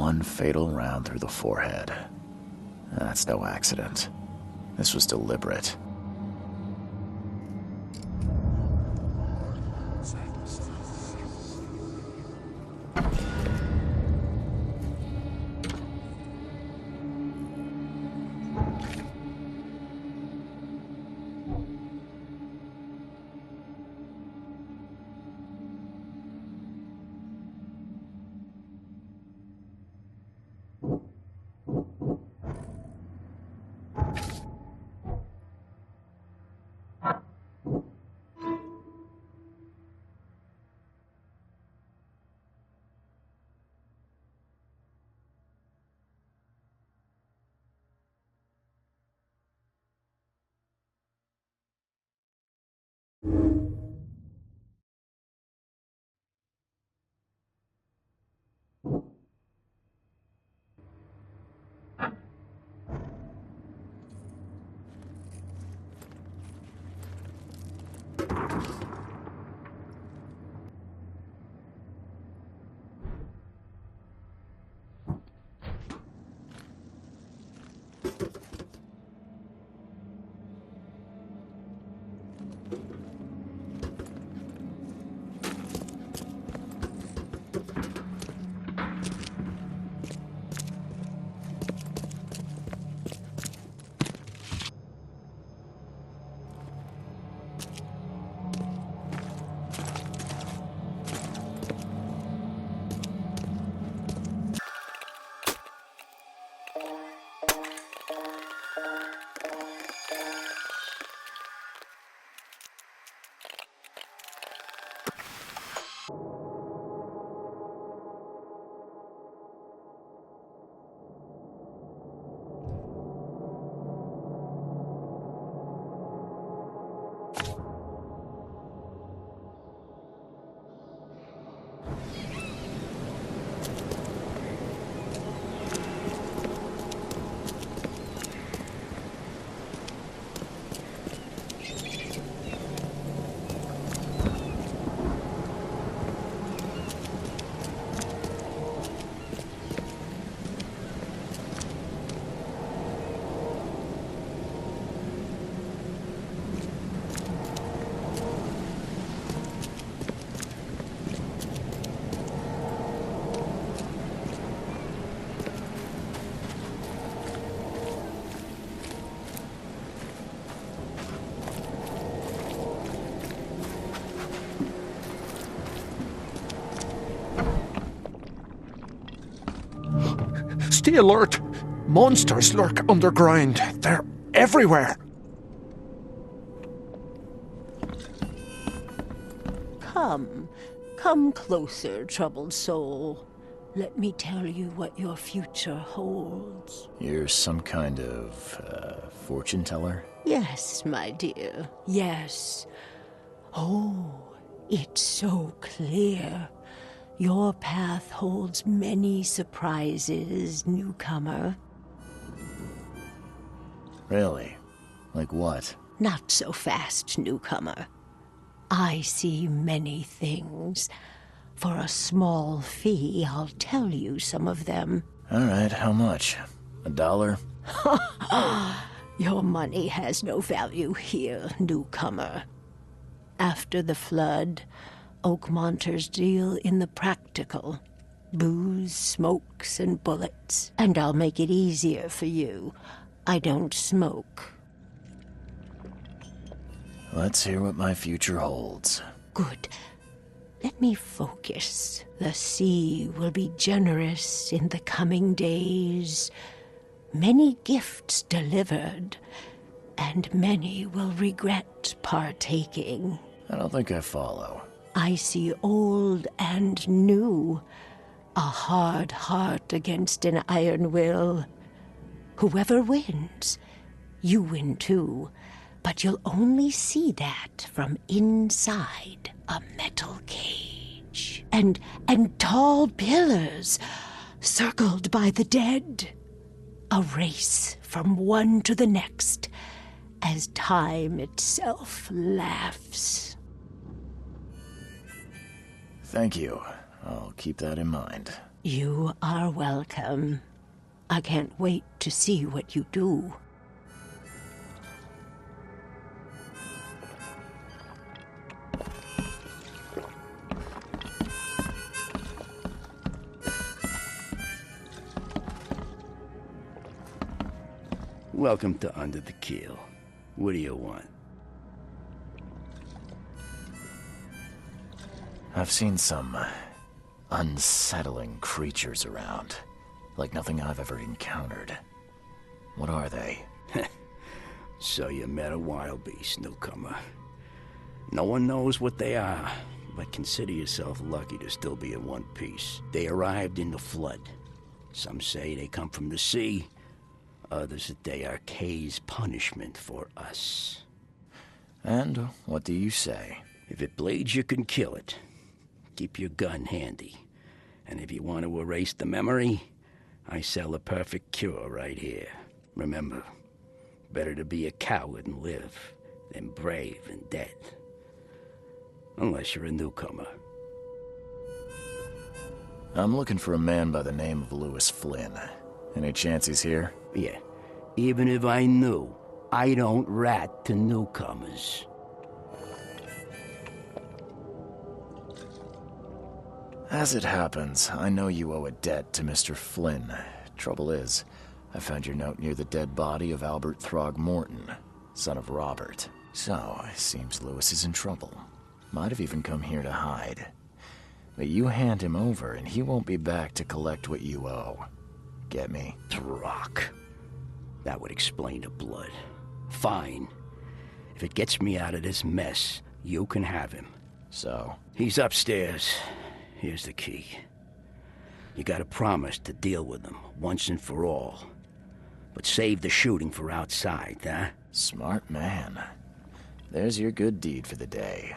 one fatal round through the forehead. That's no accident. This was deliberate. Stay alert! Monsters lurk underground. They're everywhere. Come closer, troubled soul. Let me tell you what your future holds. You're some kind of, fortune teller? Yes, my dear, yes. Oh, it's so clear. Your path holds many surprises, newcomer. Really? Like what? Not so fast, newcomer. I see many things. For a small fee, I'll tell you some of them. All right, how much? $1? Your money has no value here, newcomer. After the flood, Oakmonters deal in the practical. Booze, smokes, and bullets. And I'll make it easier for you. I don't smoke. Let's hear what my future holds. Good. Let me focus. The sea will be generous in the coming days. Many gifts delivered, and many will regret partaking. I don't think I follow. I see old and new. A hard heart against an iron will. Whoever wins, you win too. But you'll only see that from inside a metal cage. And tall pillars, circled by the dead. A race from one to the next, as time itself laughs. Thank you. I'll keep that in mind. You are welcome. I can't wait to see what you do. Welcome to Under the Keel. What do you want? I've seen some unsettling creatures around, like nothing I've ever encountered. What are they? So you met a wild beast, newcomer. No one knows what they are, but consider yourself lucky to still be in one piece. They arrived in the flood. Some say they come from the sea. Others that they are Kay's punishment for us. And what do you say? If it bleeds, you can kill it. Keep your gun handy. And if you want to erase the memory, I sell a perfect cure right here. Remember, better to be a coward and live than brave and dead. Unless you're a newcomer. I'm looking for a man by the name of Lewis Flynn. Any chance he's here? Yeah, even if I knew, I don't rat to newcomers. As it happens, I know you owe a debt to Mr. Flynn. Trouble is, I found your note near the dead body of Albert Throgmorton, son of Robert. So, it seems Lewis is in trouble. Might have even come here to hide. But you hand him over and he won't be back to collect what you owe. Get me? Throg. That would explain the blood. Fine. If it gets me out of this mess, you can have him. So? He's upstairs. Here's the key. You gotta promise to deal with him, once and for all. But save the shooting for outside, huh? Smart man. There's your good deed for the day.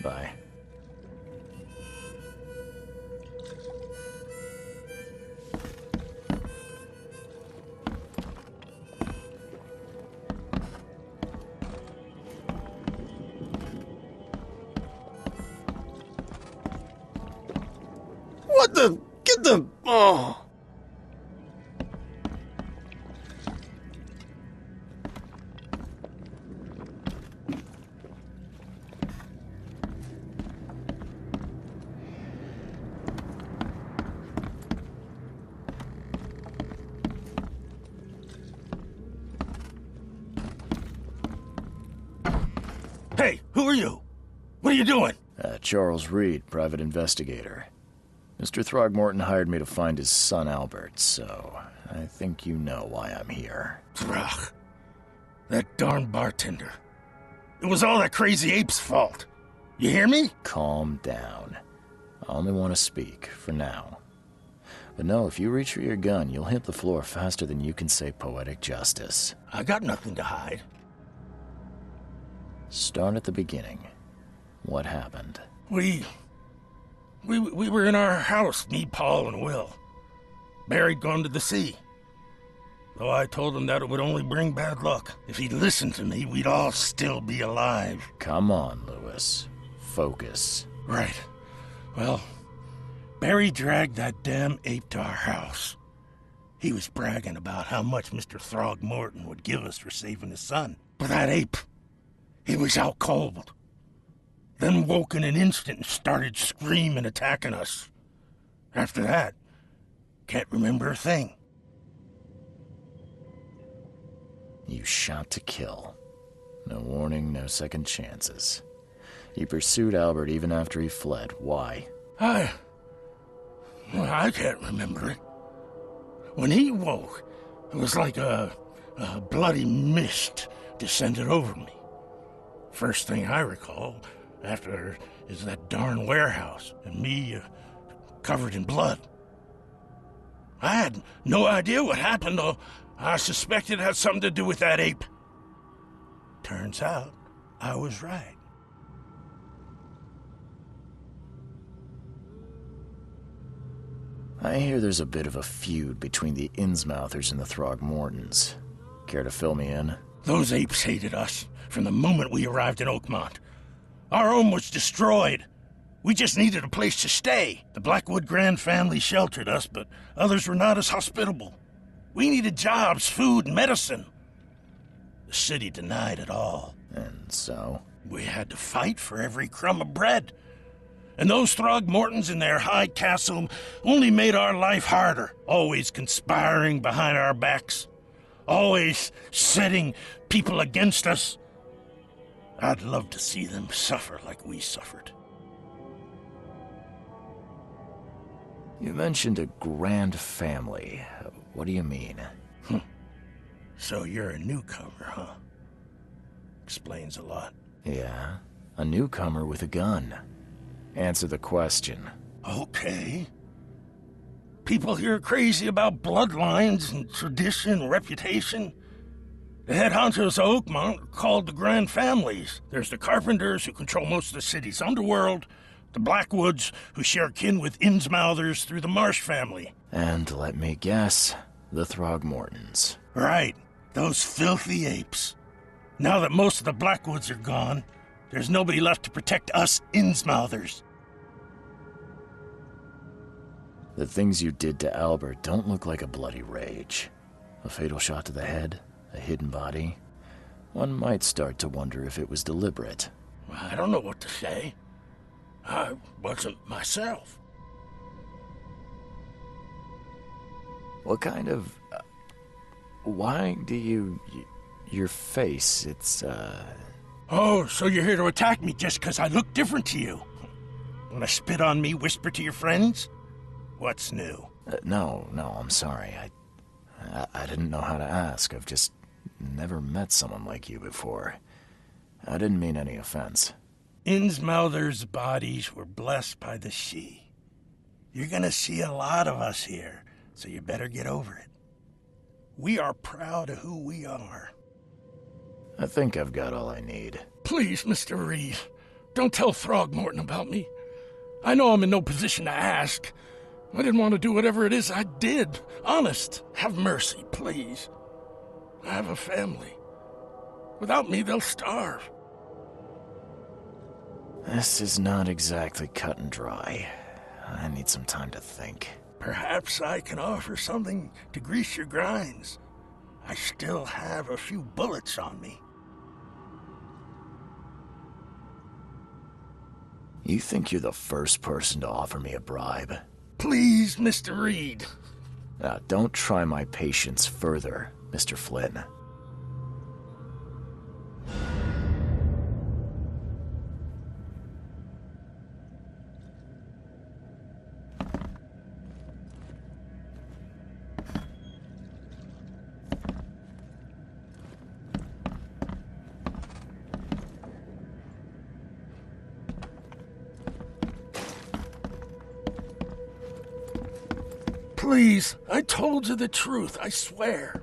Bye. What the? Get the... Oh. Hey, who are you? What are you doing? Charles Reed, private investigator. Mr. Throgmorton hired me to find his son Albert, so I think you know why I'm here. Throg. That darn bartender. It was all that crazy ape's fault. You hear me? Calm down. I only want to speak, for now. But no, if you reach for your gun, you'll hit the floor faster than you can say poetic justice. I got nothing to hide. Start at the beginning. What happened? We were in our house, me, Paul, and Will. Barry'd gone to the sea. Though I told him that it would only bring bad luck. If he'd listened to me, we'd all still be alive. Come on, Lewis. Focus. Right. Well, Barry dragged that damn ape to our house. He was bragging about how much Mr. Throgmorton would give us for saving his son. But that ape, he was out cold. Then woke in an instant and started screaming, attacking us. After that, can't remember a thing. You shot to kill. No warning, no second chances. You pursued Albert even after he fled. Why? I can't remember it. When he woke, it was like a bloody mist descended over me. First thing I recall after is that darn warehouse and me covered in blood. I had no idea what happened, though. I suspected it had something to do with that ape. Turns out I was right. I hear there's a bit of a feud between the Innsmouthers and the Throgmortons. Care to fill me in? Those apes hated us from the moment we arrived in Oakmont. Our home was destroyed. We just needed a place to stay. The Blackwood Grand family sheltered us, but others were not as hospitable. We needed jobs, food, and medicine. The city denied it all. And so? We had to fight for every crumb of bread. And those Throgmortons in their high castle only made our life harder, always conspiring behind our backs, always setting people against us. I'd love to see them suffer like we suffered. You mentioned a grand family. What do you mean? So you're a newcomer, huh? Explains a lot. Yeah, a newcomer with a gun. Answer the question. Okay. People here are crazy about bloodlines and tradition and reputation. The head honchos of Oakmont are called the Grand Families. There's the Carpenters, who control most of the city's underworld, the Blackwoods, who share kin with Innsmouthers through the Marsh family. And let me guess, the Throgmortons. Right, those filthy apes. Now that most of the Blackwoods are gone, there's nobody left to protect us Innsmouthers. The things you did to Albert don't look like a bloody rage. A fatal shot to the head, a hidden body. One might start to wonder if it was deliberate. I don't know what to say. I wasn't myself. What kind of... why do you... your face, it's, Oh, so you're here to attack me just because I look different to you? Wanna spit on me, whisper to your friends? What's new? No, I'm sorry. I didn't know how to ask. I've just never met someone like you before. I didn't mean any offense. Innsmouthers' bodies were blessed by the she. You're gonna see a lot of us here, so you better get over it. We are proud of who we are. I think I've got all I need. Please, Mr. Reed, don't tell Throgmorton about me. I know I'm in no position to ask. I didn't want to do whatever it is I did. Honest, have mercy, please. I have a family. Without me, they'll starve. This is not exactly cut and dry. I need some time to think. Perhaps I can offer something to grease your grinds. I still have a few bullets on me. You think you're the first person to offer me a bribe? Please, Mr. Reed. Now, don't try my patience further, Mr. Flynn. Please, I told you the truth, I swear.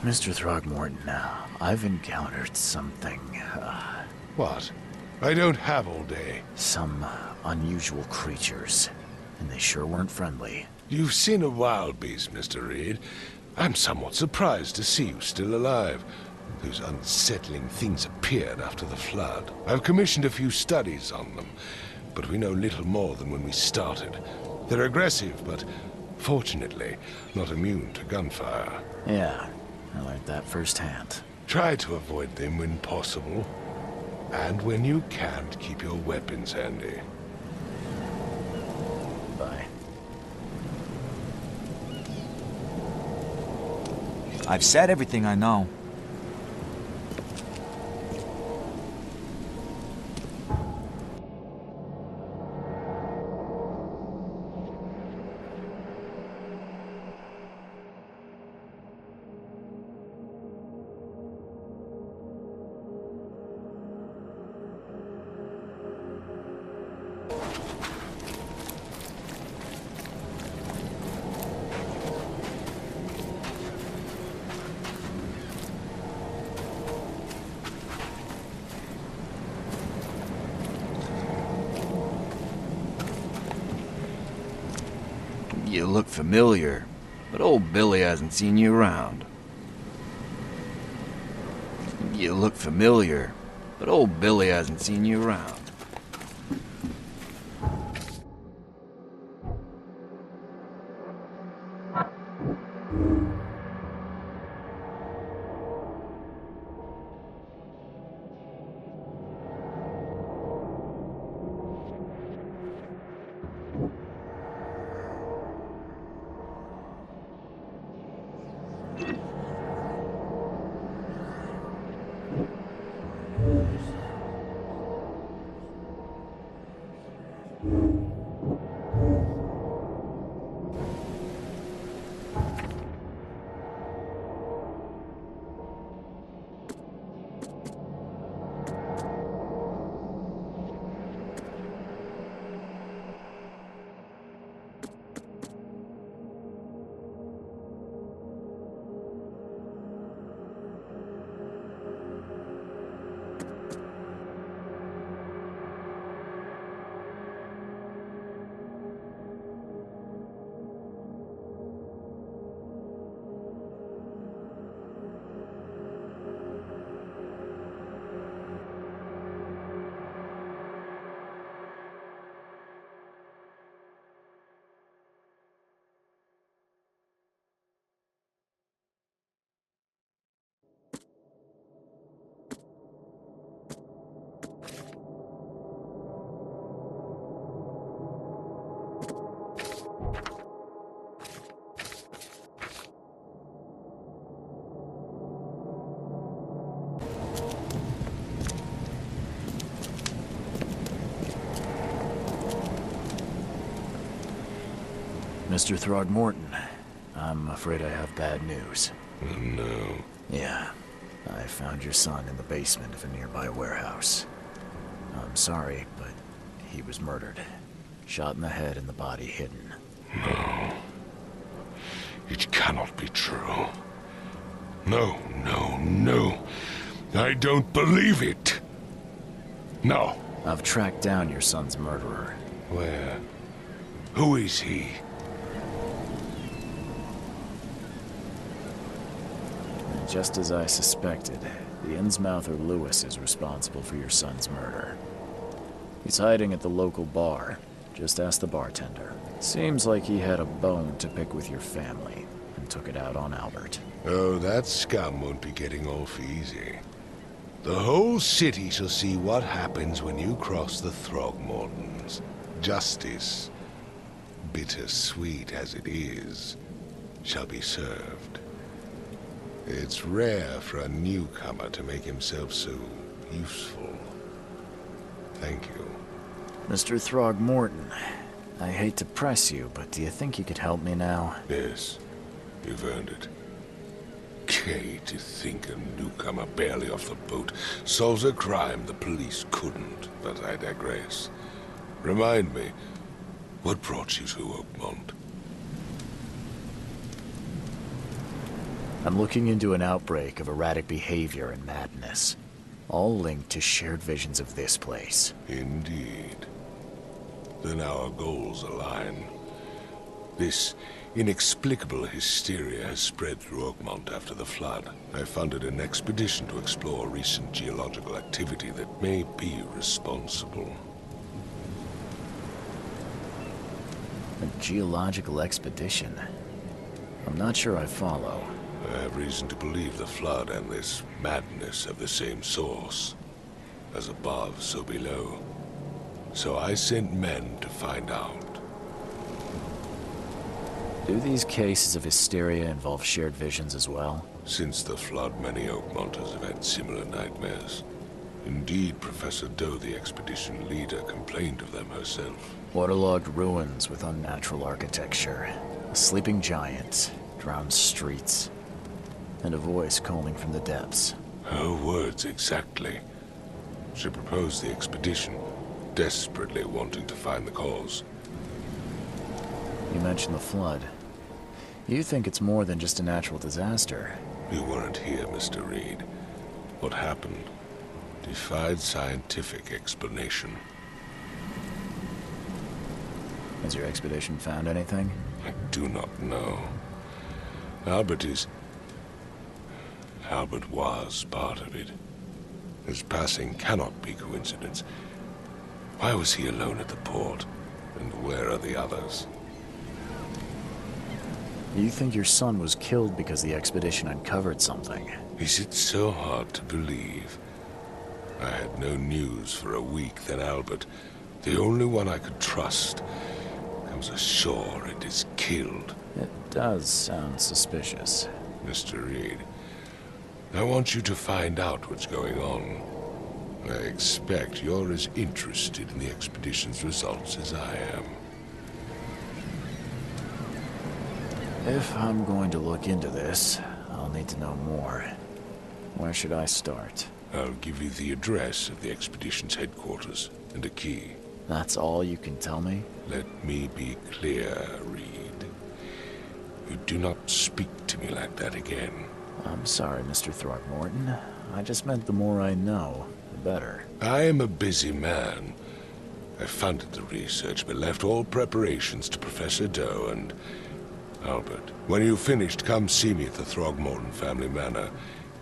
Mr. Throgmorton, I've encountered something, What? I don't have all day. some unusual creatures, and they sure weren't friendly. You've seen a wild beast, Mr. Reed. I'm somewhat surprised to see you still alive. Those unsettling things appeared after the flood. I've commissioned a few studies on them, but we know little more than when we started. They're aggressive, but fortunately not immune to gunfire. Yeah, I learned that firsthand. Try to avoid them when possible. And when you can't, keep your weapons handy. Bye. I've said everything I know. You look familiar, but old Billy hasn't seen you around. You look familiar, but old Billy hasn't seen you around. Mr. Throgmorton, I'm afraid I have bad news. Oh, no. Yeah, I found your son in the basement of a nearby warehouse. I'm sorry, but he was murdered. Shot in the head and the body hidden. No. It cannot be true. No, no, no. I don't believe it. No. I've tracked down your son's murderer. Where? Who is he? Just as I suspected, the Innsmouther Lewis is responsible for your son's murder. He's hiding at the local bar. Just ask the bartender. Seems like he had a bone to pick with your family, and took it out on Albert. Oh, that scum won't be getting off easy. The whole city shall see what happens when you cross the Throgmortons. Justice, bittersweet as it is, shall be served. It's rare for a newcomer to make himself so useful. Thank you. Mr. Throgmorton, I hate to press you, but do you think you could help me now? Yes, you've earned it. Okay, to think a newcomer barely off the boat solves a crime the police couldn't, but I digress. Remind me, what brought you to Oakmont? I'm looking into an outbreak of erratic behavior and madness, all linked to shared visions of this place. Indeed. Then our goals align. This inexplicable hysteria has spread through Oakmont after the flood. I funded an expedition to explore recent geological activity that may be responsible. A geological expedition? I'm not sure I follow. I have reason to believe the flood and this madness have the same source. As above, so below. So I sent men to find out. Do these cases of hysteria involve shared visions as well? Since the flood, many Oakmonters have had similar nightmares. Indeed, Professor Doe, the expedition leader, complained of them herself. Waterlogged ruins with unnatural architecture, a sleeping giant, drowned streets, and a voice calling from the depths. Her words exactly. She proposed the expedition, desperately wanting to find the cause. You mentioned the flood. You think it's more than just a natural disaster? You weren't here, Mr. Reed. What happened defied scientific explanation. Has your expedition found anything? I do not know. Albert was part of it. His passing cannot be coincidence. Why was he alone at the port? And where are the others? You think your son was killed because the expedition uncovered something? Is it so hard to believe? I had no news for a week, then Albert, the only one I could trust, comes ashore and is killed. It does sound suspicious. Mr. Reed, I want you to find out what's going on. I expect you're as interested in the expedition's results as I am. If I'm going to look into this, I'll need to know more. Where should I start? I'll give you the address of the expedition's headquarters and a key. That's all you can tell me? Let me be clear, Reed. You do not speak to me like that again. I'm sorry, Mr. Throckmorton. I just meant the more I know, the better. I am a busy man. I funded the research, but left all preparations to Professor Doe and Albert. When you've finished, come see me at the Throgmorton family manor.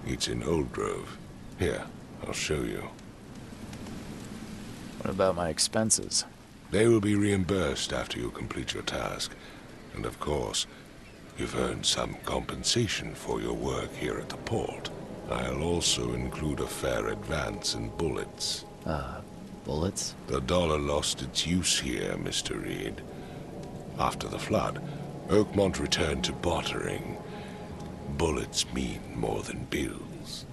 It's in Old Grove. Here, I'll show you. What about my expenses? They will be reimbursed after you complete your task. And of course, you've earned some compensation for your work here at the port. I'll also include a fair advance in bullets. Bullets? The dollar lost its use here, Mr. Reed. After the flood, Oakmont returned to bartering. Bullets mean more than bills.